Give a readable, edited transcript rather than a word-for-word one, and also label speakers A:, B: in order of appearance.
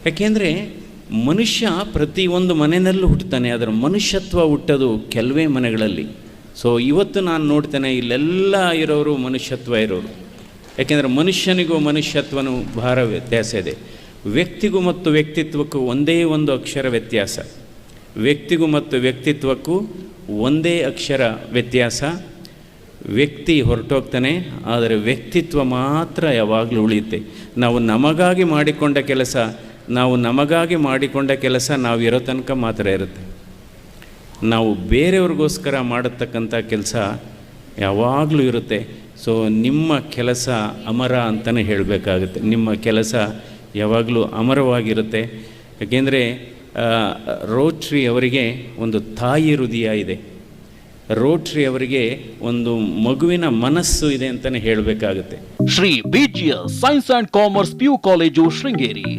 A: ಯಾಕೆಂದರೆ ಮನುಷ್ಯ ಪ್ರತಿಯೊಂದು ಮನೆಯಲ್ಲೂ ಹುಟ್ಟುತ್ತಾನೆ, ಅದರ ಮನುಷ್ಯತ್ವ ಹುಟ್ಟೋದು ಕೆಲವೇ ಮನೆಗಳಲ್ಲಿ. ಸೊ ಇವತ್ತು ನಾನು ನೋಡ್ತೇನೆ ಇಲ್ಲೆಲ್ಲ ಇರೋರು ಮನುಷ್ಯತ್ವ ಇರೋರು. ಯಾಕೆಂದರೆ ಮನುಷ್ಯನಿಗೂ ಮನುಷ್ಯತ್ವನೂ ಭಾಳ ವ್ಯತ್ಯಾಸ ಇದೆ. ವ್ಯಕ್ತಿಗೂ ಮತ್ತು ವ್ಯಕ್ತಿತ್ವಕ್ಕೂ ಒಂದೇ ಒಂದು ಅಕ್ಷರ ವ್ಯತ್ಯಾಸ. ವ್ಯಕ್ತಿಗೂ ಮತ್ತು ವ್ಯಕ್ತಿತ್ವಕ್ಕೂ ಒಂದೇ ಅಕ್ಷರ ವ್ಯತ್ಯಾಸ. ವ್ಯಕ್ತಿ ಹೊರಟೋಗ್ತಾನೆ, ಆದರೆ ವ್ಯಕ್ತಿತ್ವ ಮಾತ್ರ ಯಾವಾಗಲೂ ಉಳಿಯುತ್ತೆ. ನಾವು ನಮಗಾಗಿ ಮಾಡಿಕೊಂಡ ಕೆಲಸ ನಾವು ಇರೋ ತನಕ ಮಾತ್ರ ಇರುತ್ತೆ. ನಾವು ಬೇರೆಯವ್ರಿಗೋಸ್ಕರ ಮಾಡತಕ್ಕಂಥ ಕೆಲಸ ಯಾವಾಗಲೂ ಇರುತ್ತೆ. ಸೊ ನಿಮ್ಮ ಕೆಲಸ ಅಮರ ಅಂತಲೇ ಹೇಳಬೇಕಾಗುತ್ತೆ. ನಿಮ್ಮ ಕೆಲಸ ಯಾವಾಗಲೂ ಅಮರವಾಗಿರುತ್ತೆ. ಯಾಕೆಂದರೆ ರೋಟ್ರಿ ಅವರಿಗೆ ಒಂದು ತಾಯಿ ಹೃದಯ ಇದೆ, ರೋಟ್ರಿ ಅವರಿಗೆ ಒಂದು ಮಗುವಿನ ಮನಸ್ಸು ಇದೆ ಅಂತಲೇ ಹೇಳಬೇಕಾಗುತ್ತೆ.
B: Shri BGS science and commerce PU college Sringeri.